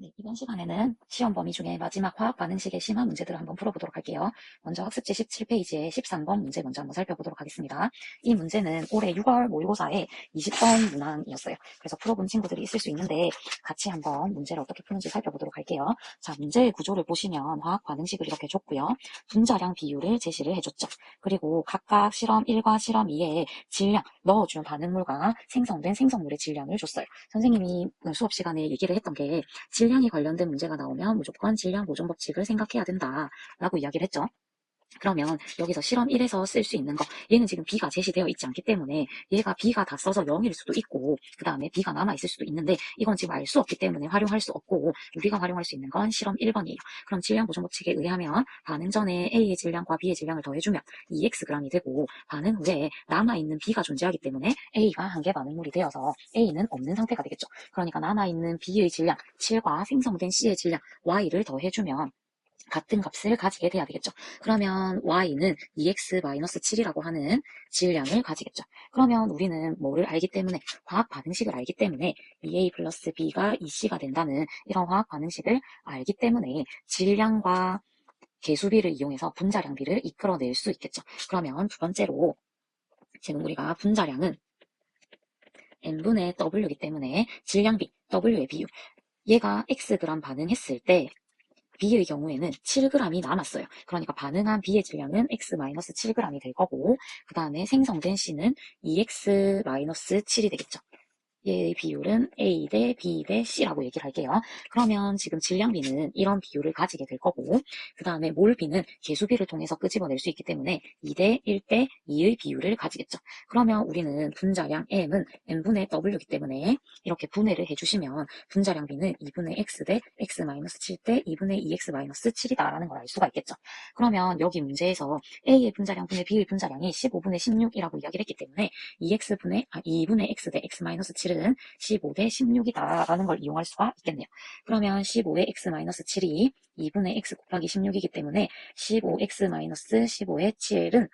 네, 이번 시간에는 시험 범위 중에 마지막 화학 반응식의 심화 문제들을 한번 풀어보도록 할게요. 먼저 학습지 17페이지의 13번 문제 먼저 한번 살펴보도록 하겠습니다. 이 문제는 올해 6월 모의고사에 20번 문항이었어요. 그래서 풀어본 친구들이 있을 수 있는데 같이 한번 문제를 어떻게 푸는지 살펴보도록 할게요. 자, 문제의 구조를 보시면 화학 반응식을 이렇게 줬고요. 분자량 비율을 제시를 해줬죠. 그리고 각각 실험 1과 실험 2에 질량, 넣어준 반응물과 생성된 생성물의 질량을 줬어요. 선생님이 수업 시간에 얘기를 했던 게 질량이 관련된 문제가 나오면 무조건 질량 보존 법칙을 생각해야 된다라고 이야기를 했죠. 그러면 여기서 실험 1에서 쓸 수 있는 거, 얘는 지금 B가 제시되어 있지 않기 때문에 얘가 B가 다 써서 0일 수도 있고 그 다음에 B가 남아있을 수도 있는데 이건 지금 알 수 없기 때문에 활용할 수 없고 우리가 활용할 수 있는 건 실험 1번이에요. 그럼 질량 보존 법칙에 의하면 반응 전에 A의 질량과 B의 질량을 더해주면 2xg이 되고 반응 후에 남아있는 B가 존재하기 때문에 A가 한개 반응물이 되어서 A는 없는 상태가 되겠죠. 그러니까 남아있는 B의 질량 7과 생성된 C의 질량 Y를 더해주면 같은 값을 가지게 돼야 되겠죠. 그러면 y는 2x-7이라고 하는 질량을 가지겠죠. 그러면 우리는 뭐를 알기 때문에 화학 반응식을 알기 때문에 2a 플러스 b가 2c가 된다는 이런 화학 반응식을 알기 때문에 질량과 계수비를 이용해서 분자량비를 이끌어낼 수 있겠죠. 그러면 두 번째로 지금 우리가 분자량은 n분의 w이기 때문에 질량비, w의 비율 얘가 xg 반응했을 때 B의 경우에는 7g이 남았어요. 그러니까 반응한 B의 질량은 x-7g이 될 거고 그 다음에 생성된 C는 2x-7이 되겠죠. 얘의 비율은 A 대 B 대 C라고 얘기를 할게요. 그러면 지금 질량비는 이런 비율을 가지게 될 거고 그 다음에 몰비는 계수비를 통해서 끄집어낼 수 있기 때문에 2 대 1 대 2의 비율을 가지겠죠. 그러면 우리는 분자량 M은 N분의 W이기 때문에 이렇게 분해를 해주시면 분자량비는 2분의 X 대 X-7 대 2분의 2X-7이다 라는 걸 알 수가 있겠죠. 그러면 여기 문제에서 A의 분자량 분의 B의 분자량이 15분의 16이라고 이야기를 했기 때문에 2분의 X 대 X-7은 15 대 16이다 라는 걸 이용할 수가 있겠네요. 그러면 15의 X-7이 2분의 X 곱하기 16이기 때문에 15X-15의 7은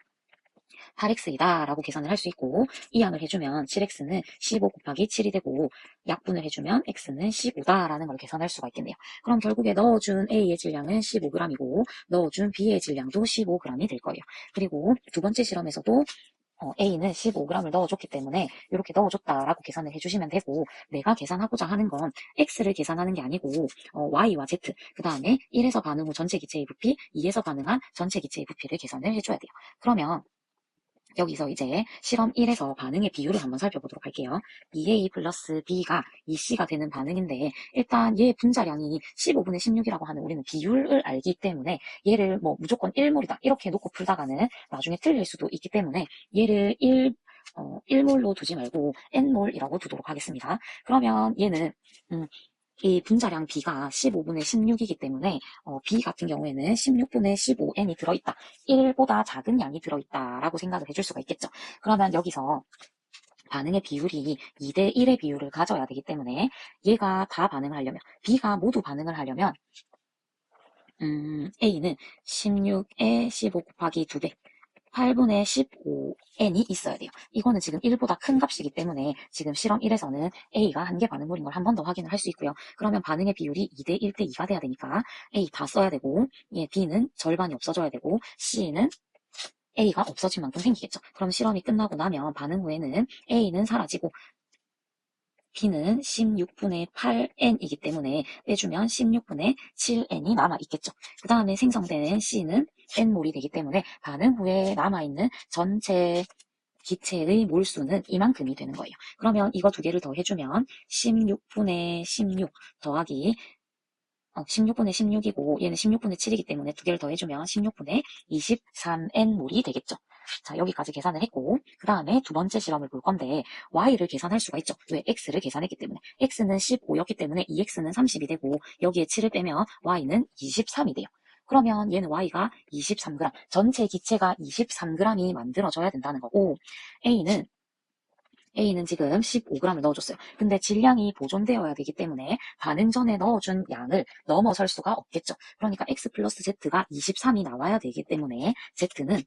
8x이다 라고 계산을 할 수 있고 이항을 해주면 7x는 15 곱하기 7이 되고 약분을 해주면 x는 15다 라는 걸 계산할 수가 있겠네요. 그럼 결국에 넣어준 A의 질량은 15g이고 넣어준 B의 질량도 15g이 될 거예요. 그리고 두 번째 실험에서도 A는 15g을 넣어줬기 때문에 이렇게 넣어줬다라고 계산을 해주시면 되고 내가 계산하고자 하는 건 X를 계산하는 게 아니고 Y와 Z 그 다음에 1에서 반응 후 전체 기체의 부피 2에서 반응한 전체 기체의 부피를 계산을 해줘야 돼요. 그러면 여기서 이제 실험 1에서 반응의 비율을 한번 살펴보도록 할게요. 2A 플러스 B가 2C가 되는 반응인데 일단 얘 분자량이 15분의 16이라고 하는 우리는 비율을 알기 때문에 얘를 뭐 무조건 1몰이다 이렇게 놓고 풀다가는 나중에 틀릴 수도 있기 때문에 얘를 1몰로 두지 말고 N몰이라고 두도록 하겠습니다. 그러면 얘는 이 분자량 B가 15분의 16이기 때문에 B 같은 경우에는 16분의 15N이 들어있다. 1보다 작은 양이 들어있다라고 생각을 해줄 수가 있겠죠. 그러면 여기서 반응의 비율이 2대 1의 비율을 가져야 되기 때문에 얘가 다 반응을 하려면 B가 모두 반응을 하려면 A는 16에 15 곱하기 2배 8분의 15n이 있어야 돼요. 이거는 지금 1보다 큰 값이기 때문에 지금 실험 1에서는 A가 한 개 반응물인 걸 한 번 더 확인을 할 수 있고요. 그러면 반응의 비율이 2대 1대 2가 돼야 되니까 A 다 써야 되고 B는 절반이 없어져야 되고 C는 A가 없어진 만큼 생기겠죠. 그럼 실험이 끝나고 나면 반응 후에는 A는 사라지고 B는 16분의 8n이기 때문에 빼주면 16분의 7n이 남아있겠죠. 그 다음에 생성되는 C는 n몰이 되기 때문에 반응 후에 남아있는 전체 기체의 몰수는 이만큼이 되는 거예요. 그러면 이거 두 개를 더해주면 16분의 16 더하기 16분의 16이고 얘는 16분의 7이기 때문에 두 개를 더해주면 16분의 23n몰이 되겠죠. 자, 여기까지 계산을 했고 그 다음에 두 번째 실험을 볼 건데 y를 계산할 수가 있죠. 왜? x를 계산했기 때문에 x는 15였기 때문에 2x는 30이 되고 여기에 7을 빼면 y는 23이 돼요. 그러면 얘는 y가 23g, 전체 기체가 23g이 만들어져야 된다는 거고 A는 지금 15g을 넣어줬어요. 근데 질량이 보존되어야 되기 때문에 반응 전에 넣어준 양을 넘어설 수가 없겠죠. 그러니까 X 플러스 Z가 23이 나와야 되기 때문에 Z는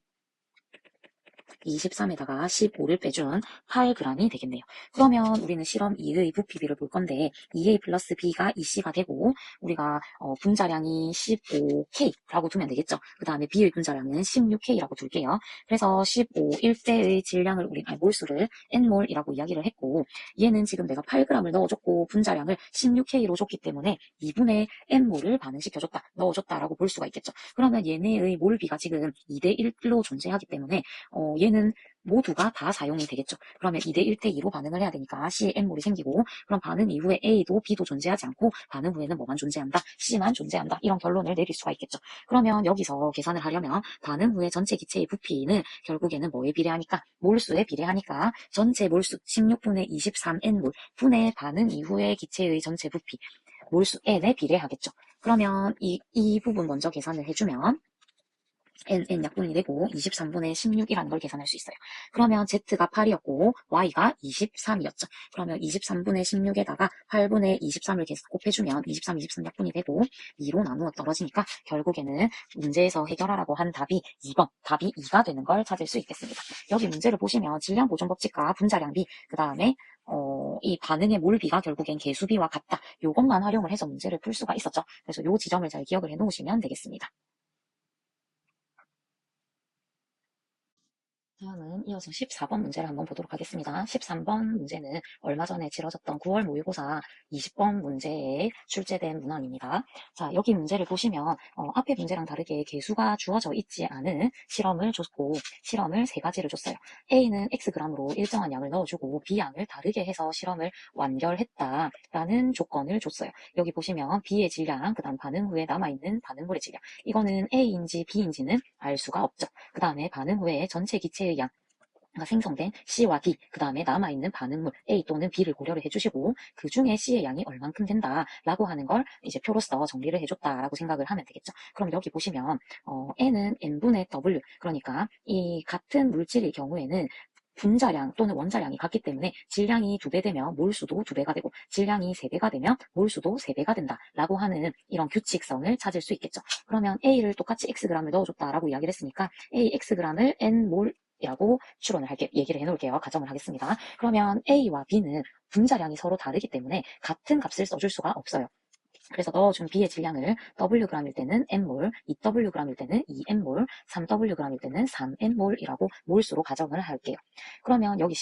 23에다가 15를 빼준 8g이 되겠네요. 그러면 우리는 실험 2의 부피비를 볼 건데 2A 플러스 B가 2C가 되고 우리가 분자량이 15K라고 두면 되겠죠. 그 다음에 B의 분자량은 16K라고 둘게요. 그래서 15일대의 질량을 몰수를 N몰이라고 이야기를 했고 얘는 지금 내가 8g을 넣어줬고 분자량을 16K로 줬기 때문에 2분의 N몰을 반응시켜줬다, 넣어줬다라고 볼 수가 있겠죠. 그러면 얘네의 몰비가 지금 2대1로 존재하기 때문에 얘는 모두가 다 사용이 되겠죠. 그러면 2대1대2로 반응을 해야 되니까 C에 N몰이 생기고 그럼 반응 이후에 A도 B도 존재하지 않고 반응 후에는 뭐만 존재한다? C만 존재한다. 이런 결론을 내릴 수가 있겠죠. 그러면 여기서 계산을 하려면 반응 후에 전체 기체의 부피는 결국에는 뭐에 비례하니까? 몰수에 비례하니까 전체 몰수 16분의 23N몰 분의 반응 이후의 기체의 전체 부피 몰수 N에 비례하겠죠. 그러면 이 부분 먼저 계산을 해주면 n 약분이 되고 23분의 16이라는 걸 계산할 수 있어요. 그러면 z가 8이었고 y가 23이었죠. 그러면 23분의 16에다가 8분의 23을 곱해주면 23 약분이 되고 2로 나누어 떨어지니까 결국에는 문제에서 해결하라고 한 답이 2번, 답이 2가 되는 걸 찾을 수 있겠습니다. 여기 문제를 보시면 질량 보존 법칙과 분자량비, 그 다음에 이 반응의 몰비가 결국엔 개수비와 같다. 요것만 활용을 해서 문제를 풀 수가 있었죠. 그래서 요 지점을 잘 기억을 해 놓으시면 되겠습니다. 다음은 이어서 14번 문제를 한번 보도록 하겠습니다. 13번 문제는 얼마 전에 치러졌던 9월 모의고사 20번 문제에 출제된 문항입니다. 자, 여기 문제를 보시면 앞에 문제랑 다르게 개수가 주어져 있지 않은 실험을 줬고 실험을 세 가지를 줬어요. A는 Xg으로 일정한 양을 넣어주고 B양을 다르게 해서 실험을 완결했다라는 조건을 줬어요. 여기 보시면 B의 질량, 그 다음 반응 후에 남아있는 반응물의 질량, 이거는 A인지 B인지는 알 수가 없죠. 그 다음에 반응 후에 전체 기체의 양, 생성된 C와 D, 그 다음에 남아있는 반응물 A 또는 B를 고려를 해주시고 그 중에 C의 양이 얼만큼 된다라고 하는 걸 이제 표로써 정리를 해줬다라고 생각을 하면 되겠죠. 그럼 여기 보시면 N은 N분의 W, 그러니까 이 같은 물질의 경우에는 분자량 또는 원자량이 같기 때문에 질량이 2배 되면 몰수도 2배가 되고 질량이 3배가 되면 몰수도 3배가 된다라고 하는 이런 규칙성을 찾을 수 있겠죠. 그러면 A를 똑같이 Xg을 넣어줬다라고 이야기를 했으니까 A Xg을 N몰 이라고 추론을 얘기를 해놓을게요. 가정을 하겠습니다. 그러면 A와 B는 분자량이 서로 다르기 때문에 같은 값을 써줄 수가 없어요. 그래서 넣어준 B의 질량을 Wg일 때는 N몰, 2Wg일 때는 2N몰, 3Wg일 때는 3N몰이라고 몰수로 가정을 할게요. 그러면 여기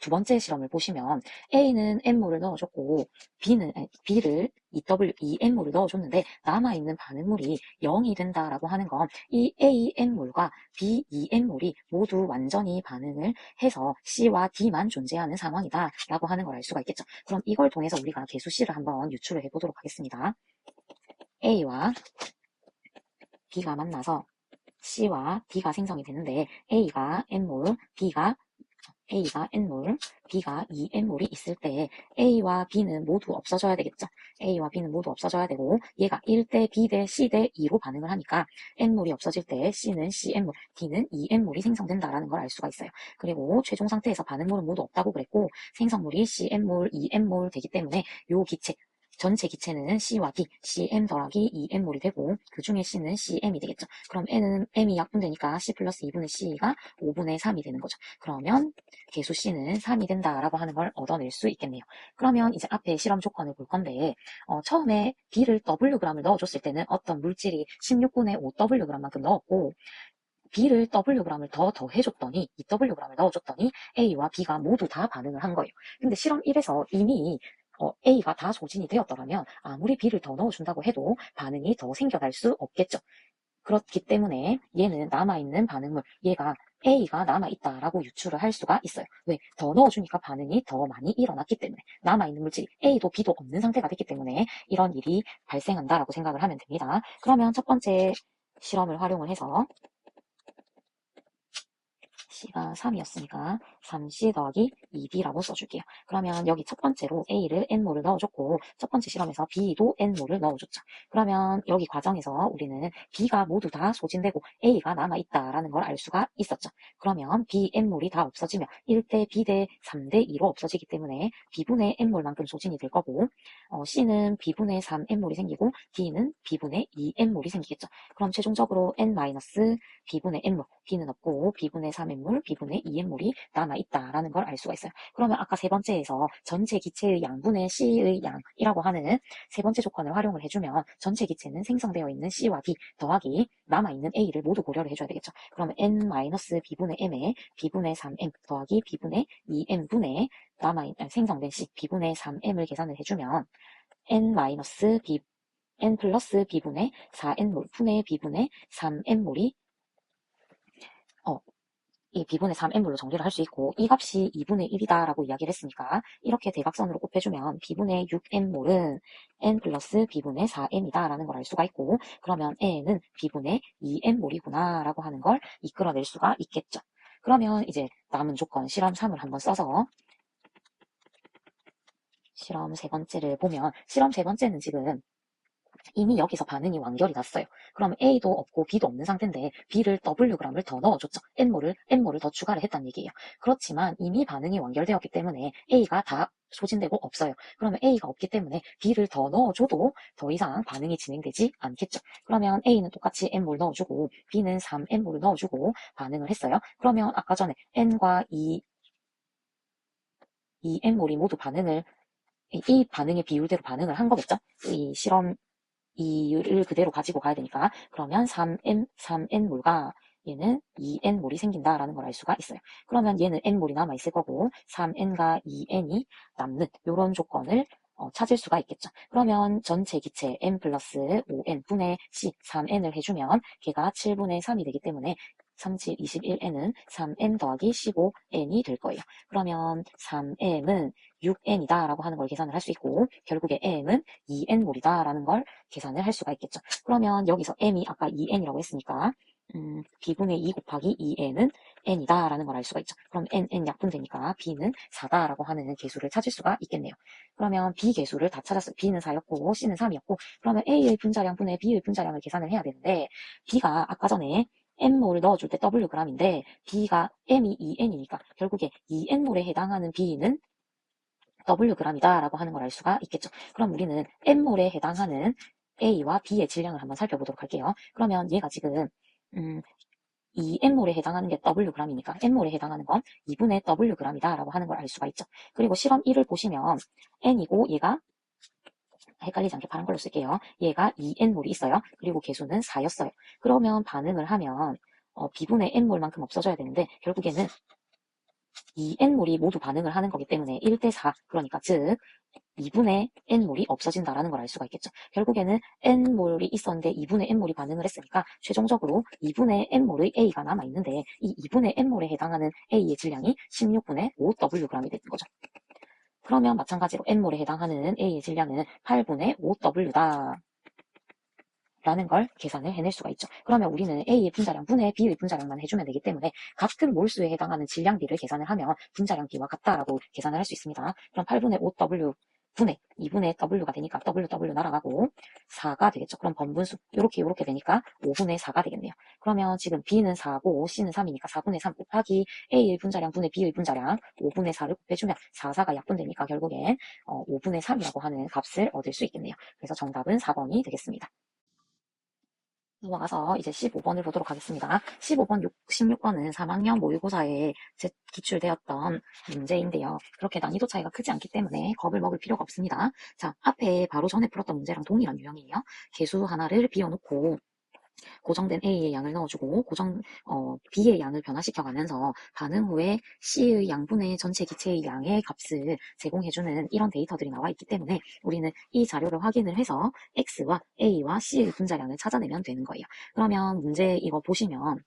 두 번째 실험을 보시면 A는 N몰을 넣어줬고 B를 2N몰을 넣어줬는데 남아있는 반응물이 0이 된다라고 하는 건 이 AN몰과 B, 2N몰이 모두 완전히 반응을 해서 C와 D만 존재하는 상황이다 라고 하는 걸 알 수가 있겠죠. 그럼 이걸 통해서 우리가 개수 C를 한번 유출을 해보도록 하겠습니다. A와 B가 만나서 C와 D가 생성이 되는데 A가 N몰, B가 N몰, B가 2N몰이 있을 때 A와 B는 모두 없어져야 되겠죠. A와 B는 모두 없어져야 되고 얘가 1대 B 대 C 대 2로 반응을 하니까 N몰이 없어질 때 C는 CN몰, D는 2N몰이 생성된다라는 걸 알 수가 있어요. 그리고 최종 상태에서 반응물은 모두 없다고 그랬고 생성물이 CN몰, 2N몰 되기 때문에 요 기체 전체 기체는 C와 D, CM 더하기 2M몰이 되고 그 중에 C는 CM이 되겠죠. 그럼 M이 약분되니까 C 플러스 2분의 C가 5분의 3이 되는 거죠. 그러면 개수 C는 3이 된다라고 하는 걸 얻어낼 수 있겠네요. 그러면 이제 앞에 실험 조건을 볼 건데 처음에 B를 Wg을 넣어줬을 때는 어떤 물질이 16분의 5Wg만큼 넣었고 B를 Wg을 더 더해줬더니 2Wg을 넣어줬더니 A와 B가 모두 다 반응을 한 거예요. 근데 실험 1에서 이미 A가 다 소진이 되었더라면 아무리 B를 더 넣어준다고 해도 반응이 더 생겨날 수 없겠죠. 그렇기 때문에 얘는 남아있는 반응물, 얘가 A가 남아있다라고 유추를 할 수가 있어요. 왜? 더 넣어주니까 반응이 더 많이 일어났기 때문에 남아있는 물질이 A도 B도 없는 상태가 됐기 때문에 이런 일이 발생한다라고 생각을 하면 됩니다. 그러면 첫 번째 실험을 활용을 해서 C가 3이었으니까 3C 더하기 2B라고 써줄게요. 그러면 여기 첫 번째로 A를 N몰을 넣어줬고 첫 번째 실험에서 B도 N몰을 넣어줬죠. 그러면 여기 과정에서 우리는 B가 모두 다 소진되고 A가 남아있다라는 걸 알 수가 있었죠. 그러면 B, N몰이 다 없어지면 1대 B 대 3대 2로 없어지기 때문에 B분의 N몰만큼 소진이 될 거고 C는 B분의 3N몰이 생기고 D는 B분의 2N몰이 생기겠죠. 그럼 최종적으로 N- B분의 N몰, B는 없고 B분의 3N몰, N물, B분의 2N물이 남아있다라는 걸 알 수가 있어요. 그러면 아까 세 번째에서 전체 기체의 양분의 C의 양이라고 하는 세 번째 조건을 활용을 해주면 전체 기체는 생성되어 있는 C와 D 더하기 남아있는 A를 모두 고려를 해줘야 되겠죠. 그러면 N-B분의 M에 B분의 3M 더하기 B분의 2M분의 생성된 C, B분의 3M을 계산을 해주면 N-B, N 플러스 B분의 4N몰 분의 B분의 3N몰이 이 B분의 3N몰로 정리를 할 수 있고 이 값이 2분의 1이다 라고 이야기를 했으니까 이렇게 대각선으로 곱해주면 B분의 6N몰은 N 플러스 B분의 4N이다 라는 걸 알 수가 있고 그러면 N은 B분의 2N몰이구나 라고 하는 걸 이끌어낼 수가 있겠죠. 그러면 이제 남은 조건 실험 3을 한번 써서 실험 세 번째를 보면 실험 세 번째는 지금 이미 여기서 반응이 완결이 났어요. 그럼 A도 없고 B도 없는 상태인데 B를 Wg을 더 넣어줬죠. N몰을 더 추가를 했다는 얘기예요. 그렇지만 이미 반응이 완결되었기 때문에 A가 다 소진되고 없어요. 그러면 A가 없기 때문에 B를 더 넣어줘도 더 이상 반응이 진행되지 않겠죠. 그러면 A는 똑같이 N몰 넣어주고 B는 3N몰을 넣어주고 반응을 했어요. 그러면 아까 전에 N과 2N몰이 모두 이 반응의 비율대로 반응을 한 거겠죠. 이 실험 2를 그대로 가지고 가야 되니까 그러면 3N몰과 얘는 2N몰이 생긴다라는 걸 알 수가 있어요. 그러면 얘는 N몰이 남아있을 거고 3N과 2N이 남는 이런 조건을 찾을 수가 있겠죠. 그러면 전체 기체 N 플러스 5N 분의 C 3N을 해주면 걔가 7분의 3이 되기 때문에 37, 21N은 3M 더하기 15N이 될 거예요. 그러면 3M은 6N이다 라고 하는 걸 계산을 할 수 있고 결국에 M은 2N몰이다 라는 걸 계산을 할 수가 있겠죠. 그러면 여기서 M이 아까 2N이라고 했으니까 B분의 2 곱하기 2N은 N이다 라는 걸 알 수가 있죠. 그럼 N 약분되니까 B는 4다 라고 하는 개수를 찾을 수가 있겠네요. 그러면 B 개수를 다 찾았어요. B는 4였고 C는 3이었고 그러면 A의 분자량 분의 B의 분자량을 계산을 해야 되는데 B가 아까 전에 N몰을 넣어줄 때 Wg인데 B가 M이 2N이니까 결국에 2N몰에 해당하는 B는 Wg이다 라고 하는 걸 알 수가 있겠죠. 그럼 우리는 N몰에 해당하는 A와 B의 질량을 한번 살펴보도록 할게요. 그러면 얘가 지금 2N몰에 해당하는 게 Wg이니까 N몰에 해당하는 건 2분의 Wg이다 라고 하는 걸 알 수가 있죠. 그리고 실험 1을 보시면 N이고 얘가 헷갈리지 않게 파란 걸로 쓸게요. 얘가 2N몰이 있어요. 그리고 개수는 4였어요. 그러면 반응을 하면 B분의 N몰만큼 없어져야 되는데 결국에는 2N몰이 모두 반응을 하는 거기 때문에 1대4 그러니까 즉 2분의 N몰이 없어진다라는 걸 알 수가 있겠죠. 결국에는 N몰이 있었는데 2분의 N몰이 반응을 했으니까 최종적으로 2분의 N몰의 A가 남아있는데 이 2분의 N몰에 해당하는 A의 질량이 16분의 5Wg이 되는 거죠. 그러면 마찬가지로 N몰에 해당하는 A의 질량은 8분의 5W다. 라는 걸 계산을 해낼 수가 있죠. 그러면 우리는 A의 분자량 분의 B의 분자량만 해주면 되기 때문에 같은 몰수에 해당하는 질량비를 계산을 하면 분자량 B와 같다라고 계산을 할 수 있습니다. 그럼 8분의 5W 분의 2분의 W가 되니까 WW 날아가고 4가 되겠죠. 그럼 번분수 요렇게 되니까 5분의 4가 되겠네요. 그러면 지금 B는 4고 C는 3이니까 4분의 3 곱하기 A의 분자량 분의 B의 분자량 5분의 4를 곱해주면 4, 4가 약분되니까 결국엔 5분의 3이라고 하는 값을 얻을 수 있겠네요. 그래서 정답은 4번이 되겠습니다. 넘어가서 이제 15번을 보도록 하겠습니다. 15번, 16번은 3학년 모의고사에 기출되었던 문제인데요. 그렇게 난이도 차이가 크지 않기 때문에 겁을 먹을 필요가 없습니다. 자, 앞에 바로 전에 풀었던 문제랑 동일한 유형이에요. 개수 하나를 비워놓고 고정된 A의 양을 넣어주고 B의 양을 변화시켜가면서 반응 후에 C의 양분의 전체 기체의 양의 값을 제공해주는 이런 데이터들이 나와 있기 때문에 우리는 이 자료를 확인을 해서 X와 A와 C의 분자량을 찾아내면 되는 거예요. 그러면 문제 이거 보시면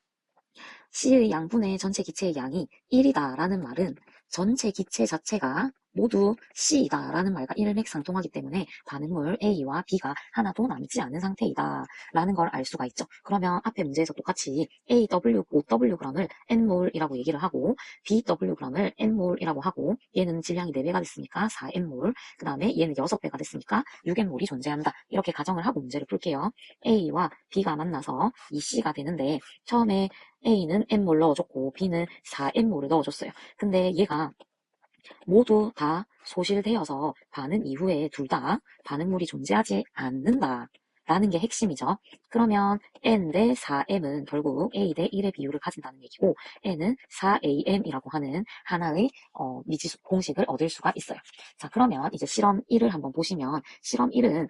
C의 양분의 전체 기체의 양이 1이다 라는 말은 전체 기체 자체가 모두 C이다 라는 말과 일맥상통하기 때문에 반응물 A와 B가 하나도 남지 않은 상태이다 라는 걸 알 수가 있죠. 그러면 앞에 문제에서 똑같이 AW, 5Wg을 N몰이라고 얘기를 하고 BWg을 N몰이라고 하고 얘는 질량이 4배가 됐으니까 4N몰 그 다음에 얘는 6배가 됐으니까 6N몰이 존재한다. 이렇게 가정을 하고 문제를 풀게요. A와 B가 만나서 2C가 되는데 처음에 A는 N몰 넣어줬고 B는 4N몰을 넣어줬어요. 근데 얘가 모두 다 소실되어서 반응 이후에 둘 다 반응물이 존재하지 않는다 라는 게 핵심이죠. 그러면 n 대 4m은 결국 a 대 1의 비율을 가진다는 얘기고 n은 4am이라고 하는 하나의 미지수 공식을 얻을 수가 있어요. 자, 그러면 이제 실험 1을 한번 보시면 실험 1은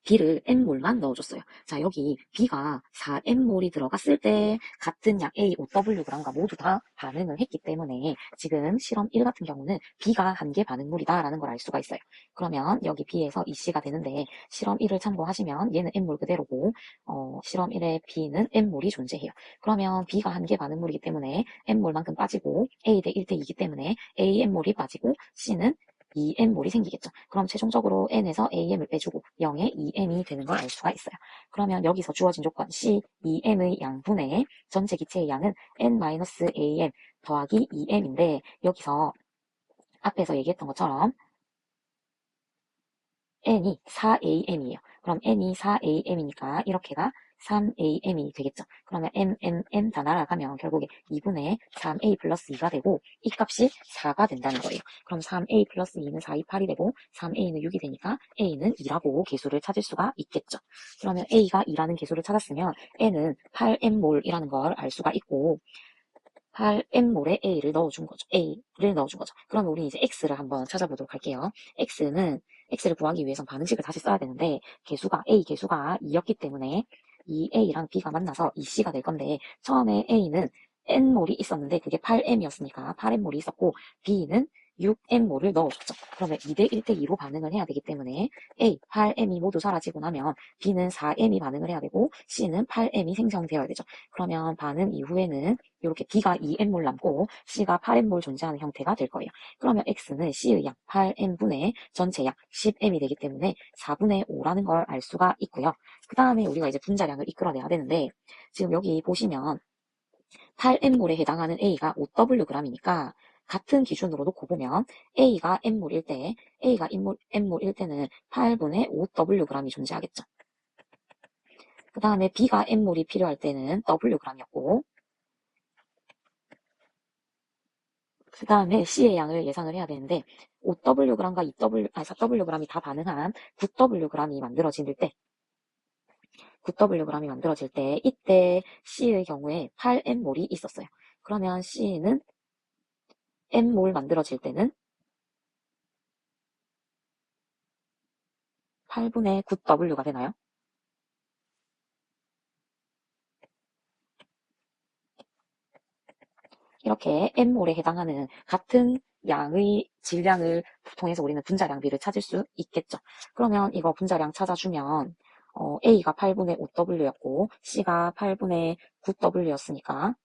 B를 N몰만 넣어줬어요. 자, 여기 B가 4N몰이 들어갔을 때 같은 양 A, OWg과 모두 다 반응을 했기 때문에 지금 실험 1 같은 경우는 B가 한계 반응물이다라는 걸 알 수가 있어요. 그러면 여기 B에서 EC가 되는데 실험 1을 참고하시면 얘는 N몰 그대로고 실험 1의 B는 N몰이 존재해요. 그러면 B가 한계 반응물이기 때문에 N몰만큼 빠지고 A 대 1대 2이기 때문에 AN몰이 빠지고 C는 2m몰이 생기겠죠. 그럼 최종적으로 n에서 am을 빼주고 0에 2m이 되는 걸 알 수가 있어요. 그러면 여기서 주어진 조건 C, 2m의 양분의 전체 기체의 양은 n-am 더하기 2m인데 여기서 앞에서 얘기했던 것처럼 n이 4am이에요. 그럼 n이 4am이니까 이렇게가 3am이 되겠죠. 그러면 m 다 날아가면 결국에 2분의 3a 플러스 2가 되고 이 값이 4가 된다는 거예요. 그럼 3a 플러스 2는 4, 2, 8이 되고 3a는 6이 되니까 a는 2라고 계수를 찾을 수가 있겠죠. 그러면 a가 2라는 계수를 찾았으면 n은 8m몰이라는 걸 알 수가 있고 8m몰에 A를 넣어준 거죠. A를 넣어준 거죠. 그러면 우리 이제 X를 한번 찾아보도록 할게요. X를 구하기 위해선 반응식을 다시 써야 되는데, A 개수가 2였기 때문에 이 A랑 B가 만나서 2C가 될 건데, 처음에 A는 N몰이 있었는데, 그게 8M이었으니까 8M몰이 있었고, B는 6M몰을 넣어줬죠. 그러면 2대 1대 2로 반응을 해야 되기 때문에 A, 8M이 모두 사라지고 나면 B는 4M이 반응을 해야 되고 C는 8M이 생성되어야 되죠. 그러면 반응 이후에는 이렇게 B가 2N몰 남고 C가 8N몰 존재하는 형태가 될 거예요. 그러면 X는 C의 양 8N분의 전체 양 10M이 되기 때문에 4분의 5라는 걸 알 수가 있고요. 그 다음에 우리가 이제 분자량을 이끌어내야 되는데 지금 여기 보시면 8N몰에 해당하는 A가 5Wg이니까 같은 기준으로 놓고 보면 A가 N몰일 때 A가 N몰일 때는 8분의 5Wg이 존재하겠죠. 그 다음에 B가 N몰이 필요할 때는 Wg이었고 그 다음에 C의 양을 예상을 해야 되는데 5Wg과 4Wg이 다 반응한 9Wg이 만들어질 때 9Wg이 만들어질 때 이때 C의 경우에 8N몰이 있었어요. 그러면 C는 N몰 만들어질 때는 8분의 9W가 되나요? 이렇게 N몰에 해당하는 같은 양의 질량을 통해서 우리는 분자량비를 찾을 수 있겠죠. 그러면 이거 분자량 찾아주면 A가 8분의 5W였고 C가 8분의 9W였으니까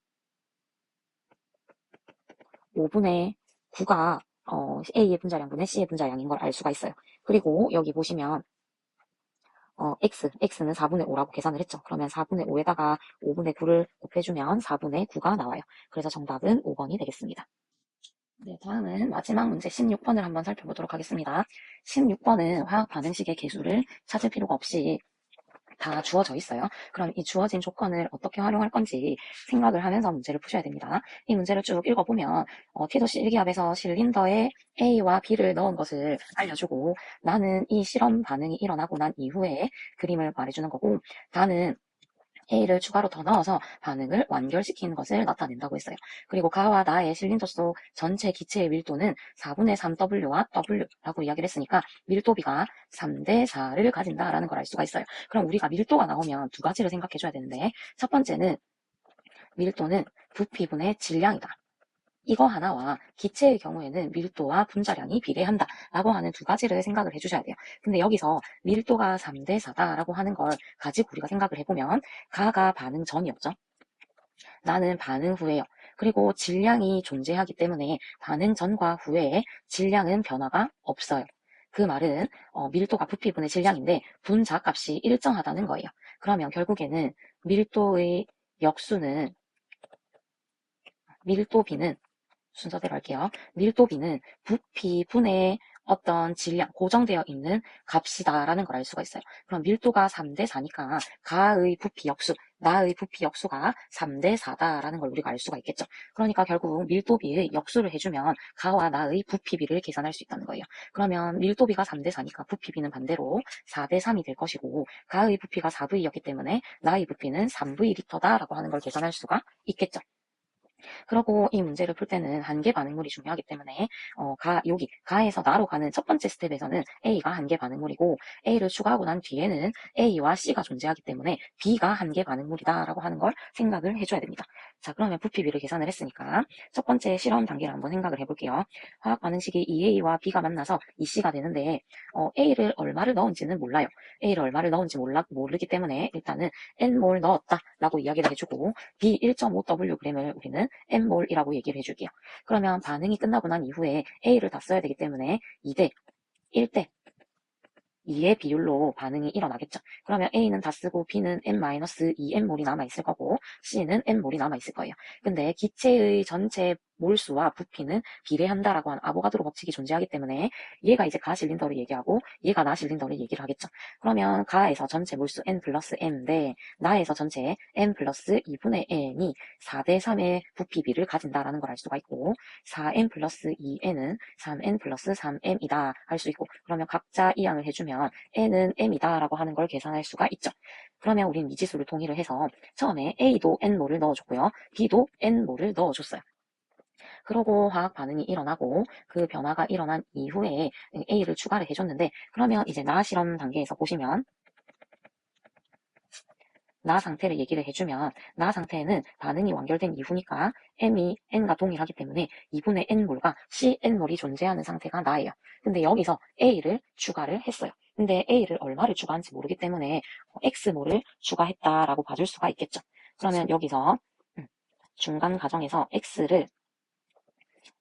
5분의 9가 A의 분자량분의 C의 분자량인 걸 알 수가 있어요. 그리고 여기 보시면 X는 4분의 5라고 계산을 했죠. 그러면 4분의 5에다가 5분의 9를 곱해주면 4분의 9가 나와요. 그래서 정답은 5번이 되겠습니다. 네, 다음은 마지막 문제 16번을 한번 살펴보도록 하겠습니다. 16번은 화학 반응식의 계수를 찾을 필요가 없이 다 주어져 있어요. 그럼 이 주어진 조건을 어떻게 활용할 건지 생각을 하면서 문제를 푸셔야 됩니다. 이 문제를 쭉 읽어보면 티도시 일기압에서 실린더에 A와 B를 넣은 것을 알려주고 나는 이 실험 반응이 일어나고 난 이후에 그림을 말해주는 거고 나는 A를 추가로 더 넣어서 반응을 완결시키는 것을 나타낸다고 했어요. 그리고 가와 나의 실린더 속 전체 기체의 밀도는 4분의 3W와 W라고 이야기를 했으니까 밀도비가 3대 4를 가진다라는 걸 알 수가 있어요. 그럼 우리가 밀도가 나오면 두 가지를 생각해 줘야 되는데 첫 번째는 밀도는 부피분의 질량이다. 이거 하나와 기체의 경우에는 밀도와 분자량이 비례한다 라고 하는 두 가지를 생각을 해주셔야 돼요. 근데 여기서 밀도가 3대 4다 라고 하는 걸 가지고 우리가 생각을 해보면 가가 반응 전이었죠. 나는 반응 후에요. 그리고 질량이 존재하기 때문에 반응 전과 후에 질량은 변화가 없어요. 그 말은 밀도가 부피분의 질량인데 분자 값이 일정하다는 거예요. 그러면 결국에는 밀도의 역수는 밀도비는 순서대로 할게요. 밀도비는 부피분의 어떤 질량, 고정되어 있는 값이다라는 걸 알 수가 있어요. 그럼 밀도가 3대 4니까 가의 부피 역수, 나의 부피 역수가 3대 4다라는 걸 우리가 알 수가 있겠죠. 그러니까 결국 밀도비의 역수를 해주면 가와 나의 부피비를 계산할 수 있다는 거예요. 그러면 밀도비가 3대 4니까 부피비는 반대로 4대 3이 될 것이고 가의 부피가 4V였기 때문에 나의 부피는 3V리터다라고 하는 걸 계산할 수가 있겠죠. 그러고 이 문제를 풀 때는 한계 반응물이 중요하기 때문에 여기 가에서 나로 가는 첫 번째 스텝에서는 A가 한계 반응물이고 A를 추가하고 난 뒤에는 A와 C가 존재하기 때문에 B가 한계 반응물이다라고 하는 걸 생각을 해줘야 됩니다. 자, 그러면 부피비를 계산을 했으니까 첫 번째 실험 단계를 한번 생각을 해볼게요. 화학 반응식이 2A와 B가 만나서 2C가 되는데 A를 얼마를 넣은지는 몰라요. A를 얼마를 넣은지 모르기 때문에 일단은 N몰 넣었다라고 이야기를 해주고 B 1.5Wg을 우리는 N몰이라고 얘기를 해줄게요. 그러면 반응이 끝나고 난 이후에 A를 다 써야 되기 때문에 2대 1대 2의 비율로 반응이 일어나겠죠. 그러면 A는 다 쓰고 B는 N-2N몰이 남아있을 거고 C는 N몰이 남아있을 거예요. 근데 기체의 전체 몰수와 부피는 비례한다라고 하는 아보가드로 법칙이 존재하기 때문에 얘가 이제 가 실린더를 얘기하고 얘가 나 실린더를 얘기를 하겠죠. 그러면 가에서 전체 몰수 N 플러스 M인데 나에서 전체 N 플러스 2분의 N이 4대 3의 부피비를 가진다라는 걸 알 수가 있고 4N 플러스 2N은 3N 플러스 3M이다 할 수 있고 그러면 각자 이항을 해주면 N은 M이다 라고 하는 걸 계산할 수가 있죠. 그러면 우린 미지수를 통일을 해서 처음에 A도 N몰을 넣어줬고요. B도 N몰을 넣어줬어요. 그러고 화학 반응이 일어나고 그 변화가 일어난 이후에 A를 추가를 해줬는데 그러면 이제 나 실험 단계에서 보시면 나 상태를 얘기를 해주면 나 상태는 반응이 완결된 이후니까 M이 N과 동일하기 때문에 2분의 N몰과 CN몰이 존재하는 상태가 나예요. 근데 여기서 A를 추가를 했어요. 근데 A를 얼마를 추가한지 모르기 때문에 X몰을 추가했다라고 봐줄 수가 있겠죠. 그러면 여기서 중간 과정에서 X를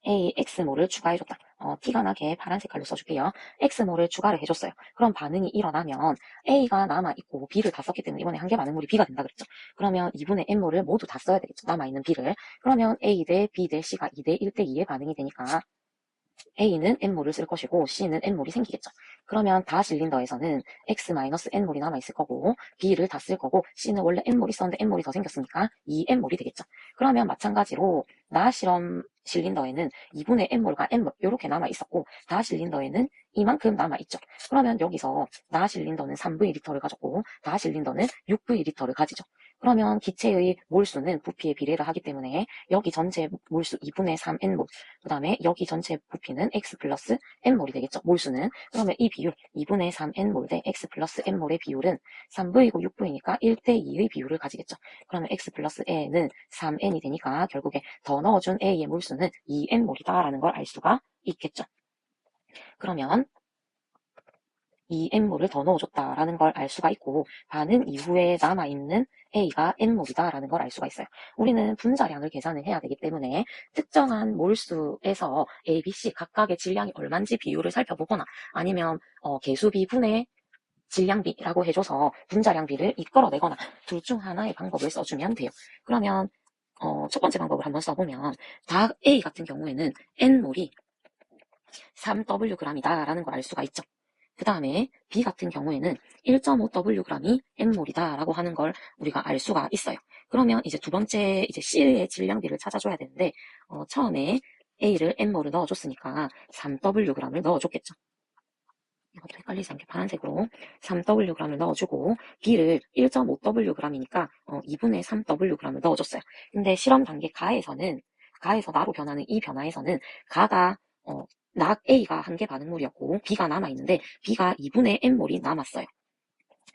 X몰을 추가해줬다. 티가 나게 파란 색깔로 써줄게요. X몰을 추가를 해줬어요. 그럼 반응이 일어나면 A가 남아있고 B를 다 썼기 때문에 이번에 한계 반응물이 B가 된다 그랬죠. 그러면 2분의 N몰을 모두 다 써야 되겠죠. 남아있는 B를. 그러면 A 대 B 대 C가 2대 1대 2의 반응이 되니까 A는 N몰을 쓸 것이고 C는 N몰이 생기겠죠. 그러면 다 실린더에서는 X-N몰이 남아있을 거고 B를 다 쓸 거고 C는 원래 N몰이 있었는데 N몰이 더 생겼으니까 2N몰이 되겠죠. 그러면 마찬가지로 나 실험 실린더에는 2분의 N몰과 N몰 이렇게 남아있었고 다 실린더에는 이만큼 남아있죠. 그러면 여기서 나 실린더는 3V리터를 가졌고 다 실린더는 6V리터를 가지죠. 그러면 기체의 몰수는 부피에 비례를 하기 때문에 여기 전체 몰수 2분의 3N몰 그 다음에 여기 전체 부피는 X 플러스 N몰이 되겠죠. 몰수는. 그러면 이 비율 2분의 3N몰 대 X 플러스 N몰의 비율은 3V이고 6V니까 1대2의 비율을 가지겠죠. 그러면 X 플러스 N은 3N이 되니까 결국에 더 넣어준 A의 몰수는 2N몰이다 라는 걸 알 수가 있겠죠. 그러면 2N몰을 더 넣어줬다라는 걸 알 수가 있고 반응 이후에 남아있는 A가 N몰이다 라는 걸 알 수가 있어요. 우리는 분자량을 계산을 해야 되기 때문에 특정한 몰수에서 A, B, C 각각의 질량이 얼마인지 비율을 살펴보거나 아니면 개수비분의 질량비라고 해줘서 분자량비를 이끌어내거나 둘 중 하나의 방법을 써주면 돼요. 그러면 첫 번째 방법을 한번 써보면 다 A 같은 경우에는 N몰이 3Wg이다 라는 걸 알 수가 있죠. 그 다음에 B 같은 경우에는 1.5Wg이 N몰이다 라고 하는 걸 우리가 알 수가 있어요. 그러면 이제 두 번째 이제 C의 질량비를 찾아줘야 되는데 처음에 A를 N몰을 넣어줬으니까 3Wg을 넣어줬겠죠. 이것도 헷갈리지 않게 파란색으로 3Wg을 넣어주고 B를 1.5Wg이니까 2분의 3Wg을 넣어줬어요. 근데 실험 단계 가에서 나로 변하는 이 변화에서는 가가 낙 A가 한계 반응물이었고 B가 남아있는데 B가 2분의 N몰이 남았어요.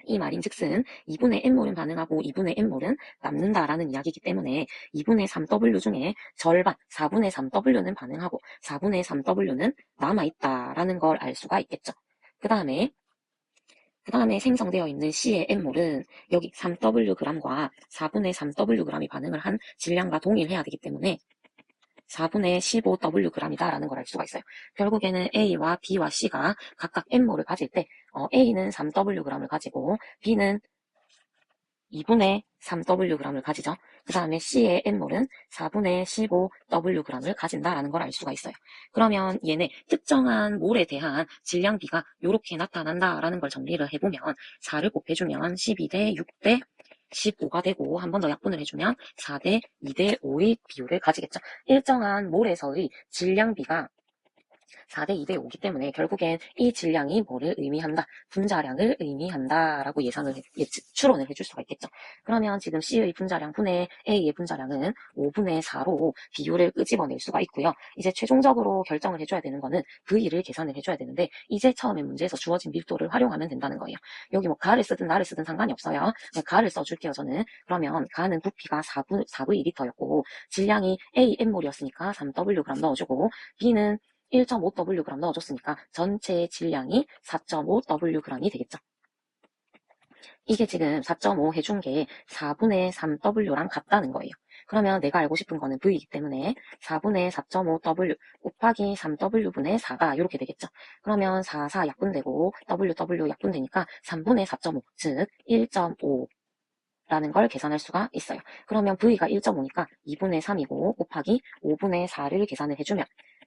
이 말인즉슨 2분의 N몰은 반응하고 2분의 N몰은 남는다라는 이야기이기 때문에 2분의 3W 중에 절반 4분의 3W는 반응하고 4분의 3W는 남아있다라는 걸 알 수가 있겠죠. 그 다음에 생성되어 있는 C의 N몰은 여기 3Wg과 4분의 3Wg이 반응을 한 질량과 동일해야 되기 때문에 4분의 15Wg이다 라는 걸 알 수가 있어요. 결국에는 A와 B와 C가 각각 N몰을 가질 때 A는 3Wg을 가지고 B는 2분의 3Wg을 가지죠. 그 다음에 C의 N몰은 4분의 15Wg을 가진다라는 걸 알 수가 있어요. 그러면 얘네 특정한 몰에 대한 질량비가 이렇게 나타난다라는 걸 정리를 해보면 4를 곱해주면 12대 6대 15가 되고 한 번 더 약분을 해주면 4대 2대 5의 비율을 가지겠죠. 일정한 몰에서의 질량비가 4대 2대 5기 때문에 결국엔 이 질량이 뭐를 의미한다? 분자량을 의미한다라고 추론을 해줄 수가 있겠죠. 그러면 지금 C의 분자량 분의 A의 분자량은 5분의 4로 비율을 끄집어낼 수가 있고요. 이제 최종적으로 결정을 해줘야 되는 거는 V를 계산을 해줘야 되는데 이제 처음에 문제에서 주어진 밀도를 활용하면 된다는 거예요. 여기 뭐 가를 쓰든 나를 쓰든 상관이 없어요. 그냥 가를 써줄게요, 저는. 그러면 가는 부피가 4V2였고 질량이 A N몰이었으니까 3W g 넣어주고 B는 1.5Wg 넣어줬으니까 전체 질량이 4.5Wg이 되겠죠. 이게 지금 4.5 해준 게 4분의 3W랑 같다는 거예요. 그러면 내가 알고 싶은 거는 V이기 때문에 4분의 4.5W 곱하기 3W분의 4가 이렇게 되겠죠. 그러면 4, 4 약분되고 W 약분되니까 3분의 4.5, 즉 1.5 라는 걸 계산할 수가 있어요. 그러면 V가 1.5니까 2분의 3이고 곱하기 5분의 4를 계산을 해주면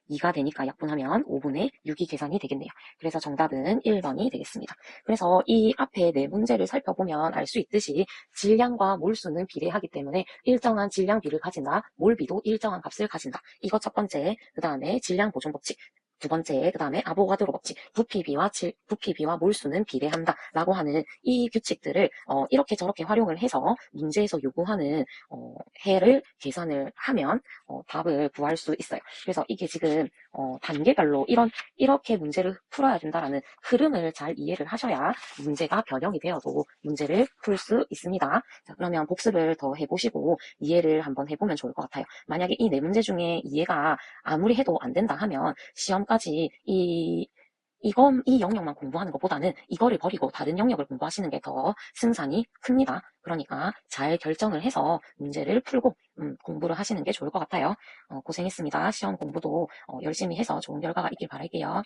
2가 되니까 약분하면 5분의 6이 계산이 되겠네요. 그래서 정답은 1번이 되겠습니다. 그래서 이 앞에 네 문제를 살펴보면 알 수 있듯이 질량과 몰수는 비례하기 때문에 일정한 질량비를 가진다. 몰비도 일정한 값을 가진다. 이거 첫 번째. 그 다음에 질량 보존 법칙. 두 번째, 그 다음에 아보가드로 법칙, 부피비와 몰수는 비례한다 라고 하는 이 규칙들을 이렇게 저렇게 활용을 해서 문제에서 요구하는 해를 계산을 하면 답을 구할 수 있어요. 그래서 이게 지금 단계별로 이렇게 문제를 풀어야 된다라는 흐름을 잘 이해를 하셔야 문제가 변형이 되어도 문제를 풀 수 있습니다. 자, 그러면 복습을 더 해보시고 이해를 한번 해보면 좋을 것 같아요. 만약에 이 네 문제 중에 이해가 아무리 해도 안 된다 하면 시험까지 이 영역만 공부하는 것보다는 이거를 버리고 다른 영역을 공부하시는 게 더 승산이 큽니다. 그러니까 잘 결정을 해서 문제를 풀고 공부를 하시는 게 좋을 것 같아요. 고생했습니다. 시험 공부도 열심히 해서 좋은 결과가 있길 바랄게요.